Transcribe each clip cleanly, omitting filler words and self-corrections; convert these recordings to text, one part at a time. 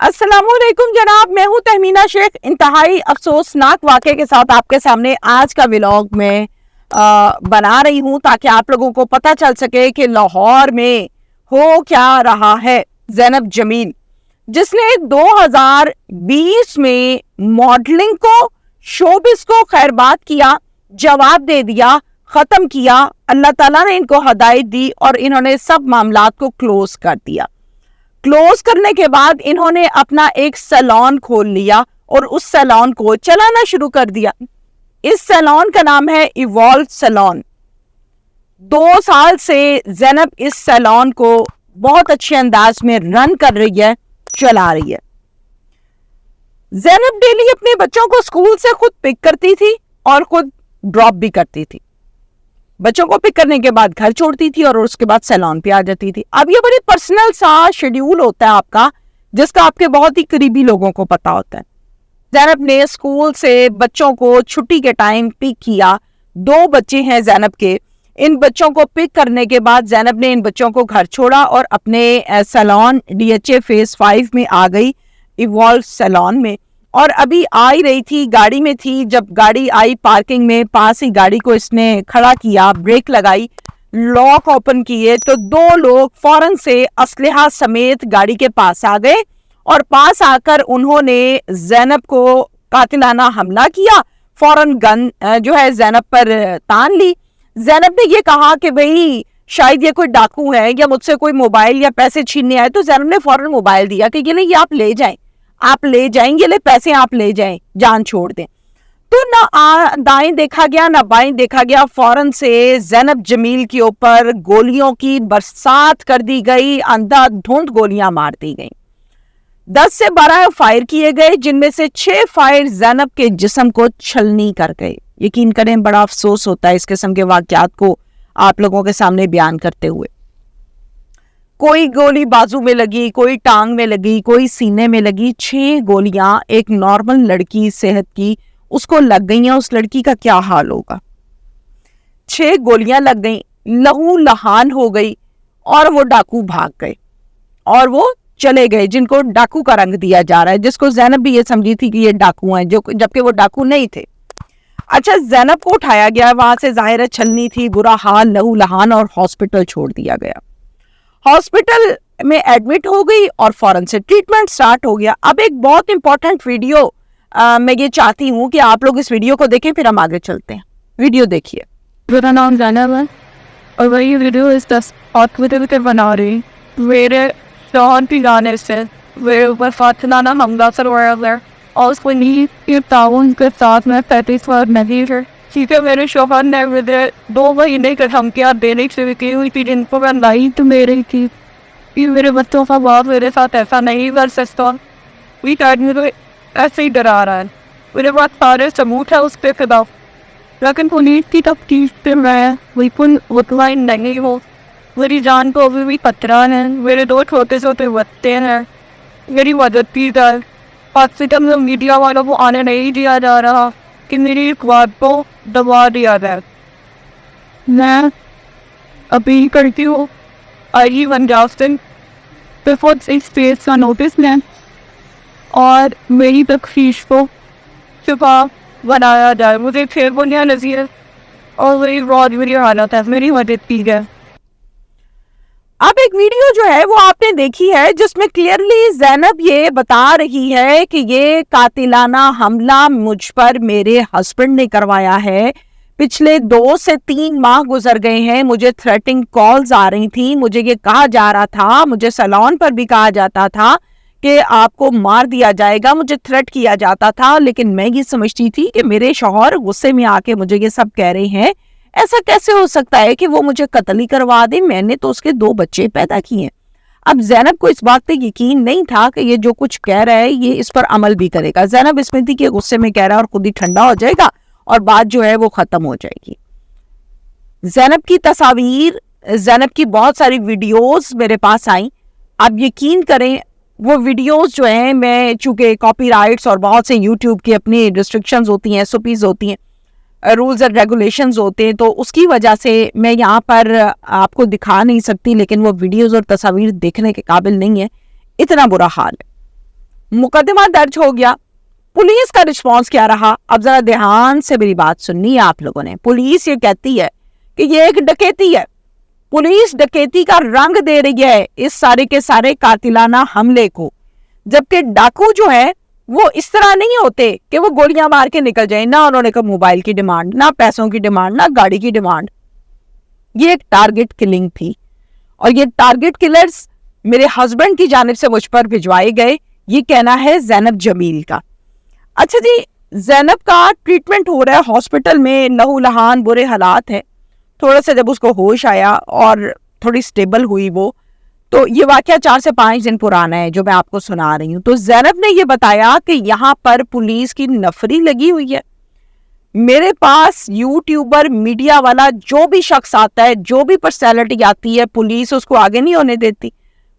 अस्सलाम वालेकुम जनाब, मैं हूं तहमीना शेख। इंतहाई अफसोसनाक वाक़े के साथ आपके सामने आज का व्लॉग में बना रही हूं ताकि आप लोगों को पता चल सके कि लाहौर में हो क्या रहा है। ज़ैनब जमील जिसने 2020 में मॉडलिंग को, शोबिस को खैरबाद किया, जवाब दे दिया, ख़त्म किया। अल्लाह ताला ने इनको हदायत दी और इन्होंने सब मामलात को क्लोज कर दिया। क्लोज करने के बाद इन्होंने अपना एक सैलून खोल लिया और उस सैलून को चलाना शुरू कर दिया। इस सैलून का नाम है इवॉल्व सैलून। 2 साल से ज़ैनब इस सैलून को बहुत अच्छे अंदाज में रन कर रही है, चला रही है। ज़ैनब डेली अपने बच्चों को स्कूल से खुद पिक करती थी और खुद ड्रॉप भी करती थी। बच्चों को पिक करने के बाद घर छोड़ती थी और उसके बाद सैलून पे आ जाती थी। अब ये बड़ी पर्सनल सा शेड्यूल होता है आपका, जिसका आपके बहुत ही करीबी लोगों को पता होता है। ज़ैनब ने स्कूल से बच्चों को छुट्टी के टाइम पिक किया। 2 बच्चे हैं ज़ैनब के। इन बच्चों को पिक करने के बाद ज़ैनब ने इन बच्चों को घर छोड़ा और अपने सैलून DHA फेज 5 में आ गई, इवॉल्व सैलून में। और अभी आ ही रही थी, गाड़ी में थी, जब गाड़ी आई पार्किंग में, पास ही गाड़ी को इसने खड़ा किया, ब्रेक लगाई, लॉक ओपन किए तो 2 लोग फौरन से असलहा समेत गाड़ी के पास आ गए और पास आकर उन्होंने ज़ैनब को कातिलाना हमला किया। फौरन गन जो है ज़ैनब पर तान ली। ज़ैनब ने ये कहा कि भाई शायद ये कोई डाकू है या मुझसे कोई मोबाइल या पैसे छीनने आए। तो ज़ैनब ने फौरन मोबाइल दिया कि ये नहीं, ये आप ले जाएं, आप ले जाएंगे, ले पैसे आप ले जाएं, जान छोड़ दें। तो ना दाएं देखा गया ना बाएं देखा गया, फौरन से ज़ैनब जमील के ऊपर गोलियों की बरसात कर दी गई, अंधाधुंध गोलियां मार दी गई। 10 से 12 फायर किए गए, जिनमें से 6 फायर ज़ैनब के जिस्म को छलनी कर गए। यकीन करें, बड़ा अफसोस होता है इस किस्म के वाक़यात को आप लोगों के सामने बयान करते हुए। कोई गोली बाजू में लगी, कोई टांग में लगी, कोई सीने में लगी। 6 गोलियां एक नॉर्मल लड़की सेहत की उसको लग गई हैं। उस लड़की का क्या हाल होगा? 6 गोलियां लग गई, लहू लहान हो गई और वो डाकू भाग गए और वो चले गए, जिनको डाकू का रंग दिया जा रहा है, जिसको ज़ैनब भी ये समझी थी कि ये डाकू हैं, जो जबकि वो डाकू नहीं थे। अच्छा, ज़ैनब को उठाया गया, वहां से जाहिर है छलनी थी, बुरा हाल, लहू लहान, और हॉस्पिटल छोड़ दिया गया। हॉस्पिटल में एडमिट हो गई और फौरन से ट्रीटमेंट स्टार्ट हो गया। अब एक बहुत इंपॉर्टेंट वीडियो मैं ये चाहती हूँ कि आप लोग इस वीडियो को देखें, फिर हम आगे चलते हैं। वीडियो देखिए। मेरा नाम ज़ैनब है और वही वीडियो इस 10 हॉस्पिटल के बना रही मेरे शौहर की जाने से मेरे ऊपर फातिलाना हमला करवाया गया और उसको नींद के ताउन के साथ में 35 बार नहीं है। ठीक है, मेरे शौहर ने मुझे 2 महीने का धमकियाँ देने से की हुई थी, जिनको मैं लाई तो मेरी थी कि मेरे बच्चों का बाप मेरे साथ ऐसा नहीं कर सकता। वी आदमी तो ऐसे ही डरा रहा है। मेरे पास सारे सबूत है उसके खिलाफ, लेकिन पुलिस की तफ्तीश से मैं बिल्कुल मुतमईन नहीं हूँ। मेरी जान को अभी भी खतरा है। मेरे 2 छोटे छोटे बच्चे हैं। मेरी मदद की जाए। हॉस्पिटल में मीडिया वालों को आने नहीं दिया जा रहा कि मेरी एक बात को दबा दिया जाए। मैं अपील करती हूँ IG पंजाब से बिफोर इस केस का नोटिस लें और मेरी तफ्तीश को शिफा बनाया जाए। मुझे फिर बुनिया नसीहत और मेरी बहुत बुरी हालत है, मेरी मदद की जाए। अब एक वीडियो जो है वो आपने देखी है, जिसमें क्लियरली ज़ैनब ये बता रही है कि ये कातिलाना हमला मुझ पर मेरे हस्बैंड ने करवाया है। पिछले 2 से 3 माह गुजर गए हैं, मुझे थ्रेटिंग कॉल्स आ रही थी, मुझे ये कहा जा रहा था, मुझे सैलून पर भी कहा जाता था कि आपको मार दिया जाएगा, मुझे थ्रेट किया जाता था। लेकिन मैं ये समझती थी कि मेरे शौहर गुस्से में आके मुझे ये सब कह रहे हैं। ऐसा कैसे हो सकता है कि वो मुझे कत्ल ही करवा दे? मैंने तो उसके 2 बच्चे पैदा किए हैं। अब ज़ैनब को इस बात पे यकीन नहीं था कि ये जो कुछ कह रहा है ये इस पर अमल भी करेगा। ज़ैनब इसमें थी कि गुस्से में कह रहा है और खुद ही ठंडा हो जाएगा और बात जो है वो खत्म हो जाएगी। ज़ैनब की तस्वीर, ज़ैनब की बहुत सारी वीडियोस मेरे पास आई। आप यकीन करें, वो वीडियोस जो हैं, मैं चूंकि कॉपीराइट्स और बहुत से यूट्यूब की अपनी रिस्ट्रिक्शंस होती हैं, SOPs होती हैं, रूल्स एंड रेगुलेशंस होते हैं, तो उसकी वजह से मैं यहाँ पर आपको दिखा नहीं सकती। लेकिन वो वीडियोस और तस्वीर देखने के काबिल नहीं है, इतना बुरा हाल है। मुकदमा दर्ज हो गया। पुलिस का रिस्पॉन्स क्या रहा, अब जरा ध्यान से मेरी बात सुननी है आप लोगों ने। पुलिस ये कहती है कि ये एक डकैती है, पुलिस डकैती का रंग दे रही है इस सारे के सारे कातिलाना हमले को, जबकि डाकू जो है वो इस तरह नहीं होते कि वो गोलियां मार के निकल जाए। ना उन्होंने कोई मोबाइल की डिमांड, ना पैसों की डिमांड, ना गाड़ी की डिमांड। ये एक टारगेट किलिंग थी और ये टारगेट किलर्स मेरे हस्बैंड की जानिब से मुझ पर भिजवाए गए, ये कहना है ज़ैनब जमील का। अच्छा जी, ज़ैनब का ट्रीटमेंट हो रहा है हॉस्पिटल में, लहू लहान बुरे हालात है। थोड़ा सा जब उसको होश आया और थोड़ी स्टेबल हुई वो, तो ये वाकया 4 से 5 दिन पुराना है जो मैं आपको सुना रही हूँ। तो ज़ैनब ने ये बताया कि यहाँ पर पुलिस की नफरी लगी हुई है। मेरे पास यूट्यूबर, मीडिया वाला जो भी शख्स आता है, जो भी पर्सनैलिटी आती है, पुलिस उसको आगे नहीं होने देती,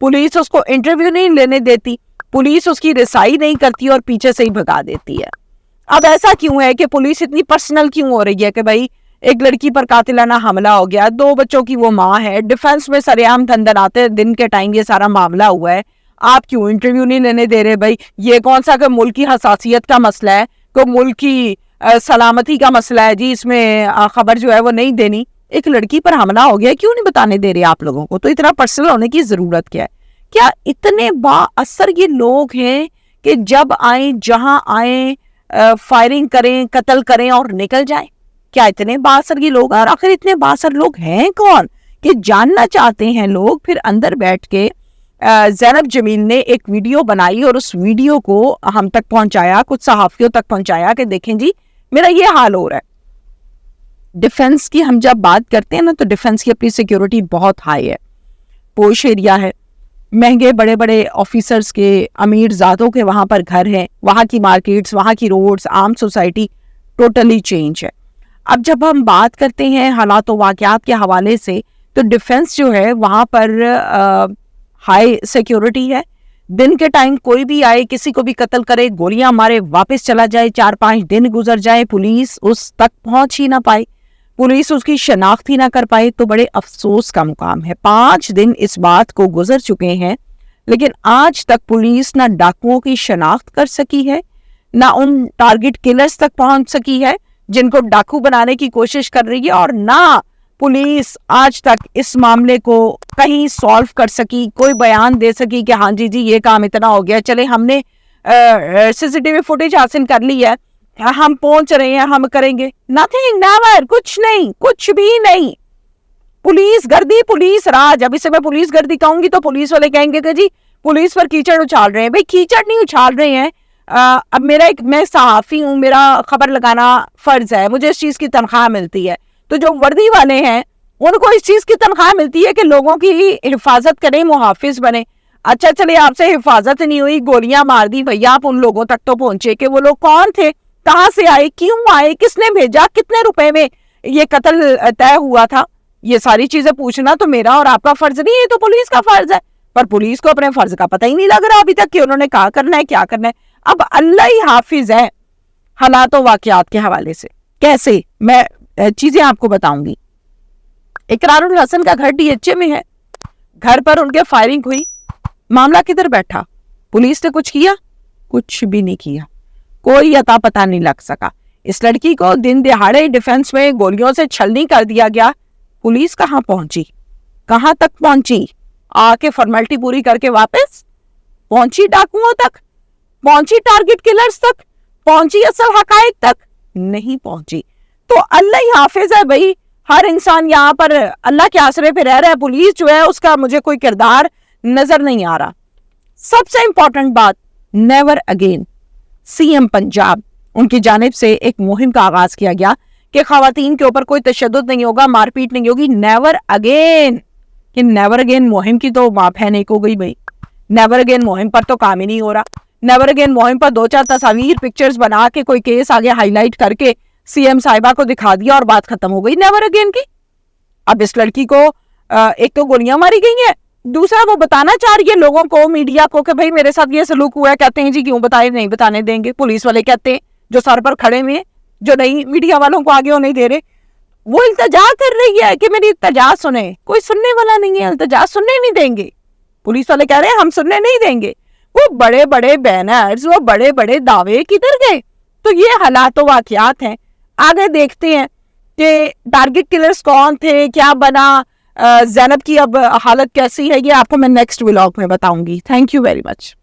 पुलिस उसको इंटरव्यू नहीं लेने देती, पुलिस उसकी रिसाई नहीं करती और पीछे से ही भगा देती है। अब ऐसा क्यों है कि पुलिस इतनी पर्सनल क्यों हो रही है कि भाई एक लड़की पर कातिलाना हमला हो गया, 2 बच्चों की वो माँ है, डिफेंस में सरेआम धंधन आते हैं, दिन के टाइम ये सारा मामला हुआ है, आप क्यों इंटरव्यू नहीं लेने दे रहे? भाई ये कौन सा मुल्क की हसासियत का मसला है, कोई मुल्क की सलामती का मसला है जी, इसमें खबर जो है वो नहीं देनी। एक लड़की पर हमला हो गया, क्यों नहीं बताने दे रहे आप लोगों को? तो इतना पर्सनल होने की जरूरत क्या है? क्या इतने बाअसर ये लोग हैं कि जब आए जहां आए फायरिंग करें, कत्ल करें और निकल जाएं? क्या इतने बाअसर ये लोग? और आखिर इतने बाअसर लोग हैं कौन कि जानना चाहते हैं लोग। फिर अंदर बैठ के ज़ैनब जमील ने एक वीडियो बनाई और उस वीडियो को हम तक पहुंचाया, कुछ सहाफियों तक पहुंचाया कि देखें जी मेरा ये हाल हो रहा है। डिफेंस की हम जब बात करते हैं ना, तो डिफेंस की अपनी सिक्योरिटी बहुत हाई है, पोश एरिया है, महंगे बड़े बड़े ऑफिसर्स के, अमीर ज़ादों के वहाँ पर घर हैं, वहाँ की मार्केट्स, वहाँ की रोड्स, आम सोसाइटी टोटली चेंज है। अब जब हम बात करते हैं हालात व वाक़यात के हवाले से, तो डिफेंस जो है वहाँ पर हाई सिक्योरिटी है। दिन के टाइम कोई भी आए, किसी को भी कत्ल करे, गोलियां मारे, वापस चला जाए, 4-5 दिन गुजर जाए, पुलिस उस तक पहुंच ही ना पाए, पुलिस उसकी शनाख्त ही ना कर पाए, तो बड़े अफसोस का मुकाम है। 5 दिन इस बात को गुजर चुके हैं, लेकिन आज तक पुलिस ना डाकुओं की शनाख्त कर सकी है, ना उन टारगेट किलर्स तक पहुंच सकी है जिनको डाकू बनाने की कोशिश कर रही है, और ना पुलिस आज तक इस मामले को कहीं सॉल्व कर सकी, कोई बयान दे सकी कि हाँ जी ये काम इतना हो गया, चले हमने सीसीटीवी फुटेज हासिल कर ली है, हम पहुंच रहे हैं, हम करेंगे। नथिंग, नेवर, कुछ नहीं, कुछ भी नहीं। पुलिस गर्दी, पुलिस राज। अभी से मैं पुलिस गर्दी कहूंगी तो पुलिस वाले कहेंगे कि जी पुलिस पर कीचड़ उछाल रहे हैं। भाई कीचड़ नहीं उछाल रहे हैं। अब मैं सहाफी हूँ, मेरा खबर लगाना फर्ज है, मुझे इस चीज की तनख्वाह मिलती है। तो जो वर्दी वाले हैं उनको इस चीज की तनख्वाह मिलती है कि लोगों की हिफाजत करें, मुहाफिज बने। अच्छा चलिए, आपसे हिफाजत नहीं हुई, गोलियां मार दी, भैया आप उन लोगों तक तो पहुंचे कि वो लोग कौन थे, कहां से आए, क्यों आए, किसने भेजा, कितने रुपए में ये कत्ल तय हुआ था। ये सारी चीजें पूछना तो मेरा और आपका फर्ज नहीं है, तो पुलिस का फर्ज है। पर पुलिस को अपने फर्ज का पता ही नहीं लग रहा अभी तक कि उन्होंने क्या करना है, क्या करना है। अब अल्लाह ही हाफिज है हालात व वाक़यात के हवाले से। कैसे मैं चीजें आपको बताऊंगी। इकरारुल हसन का घर डीएचए में है, घर पर उनके फायरिंग हुई, मामला किधर बैठा? पुलिस ने कुछ किया? कुछ भी नहीं किया, कोई अता पता नहीं लग सका। इस लड़की को दिन दिहाड़े डिफेंस में गोलियों से छलनी कर दिया गया। पुलिस कहाँ पहुंची, कहाँ तक पहुंची? आके फॉर्मेलिटी पूरी करके वापस पहुंची डाकुओं तक, पहुंची टारगेट किलर्स तक, पहुंची असल हकायक तक? नहीं पहुंची। तो अल्लाह ही हाफिज है भाई, हर इंसान यहाँ पर अल्लाह के आसरे पे रह रहा है। पुलिस जो है उसका मुझे कोई किरदार नजर नहीं आ रहा। सबसे इंपॉर्टेंट बात, नेवर अगेन। सीएम पंजाब, उनकी जानिब से एक मुहिम का आगाज किया गया कि खवातीन के ऊपर कोई तशद्दुद नहीं होगा, मारपीट नहीं होगी। Never again. कि नेवर अगेन मुहिम की तो माँ फैनेक हो गई भाई। नेवर अगेन मुहिम पर तो काम ही नहीं हो रहा। नेवर अगेन मुहिम पर 2-4 तस्वीर, पिक्चर्स बना के कोई केस आगे हाईलाइट करके सीएम साहिबा को दिखा दिया और बात खत्म हो गई नेवर अगेन की। अब इस लड़की को एक तो गोलियां मारी गई हैं, दूसरा वो बताना चाह रही है लोगों को, मीडिया को, कि भाई मेरे साथ ये सलूक हुआ है। कहते हैं जी क्यों बताए, नहीं बताने देंगे। पुलिस वाले कहते हैं, जो सर पर खड़े हुए हैं, जो नहीं मीडिया वालों को आगे होने दे रहे, वो इल्तजा कर रही है कि मेरी इल्तजा सुने। कोई सुनने वाला नहीं है, इल्तजा सुनने नहीं देंगे। पुलिस वाले कह रहे हैं हम सुनने नहीं देंगे। وہ بڑے بڑے بینرز، وہ بڑے بڑے دعوے کدھر گئے؟ تو یہ حالات و واقعات ہیں. آگے دیکھتے ہیں کہ ٹارگٹ کلرز کون تھے، کیا بنا، زینب کی اب حالت کیسی ہے، یہ آپ کو میں نیکسٹ ولاگ میں بتاؤں گی. Thank you very much.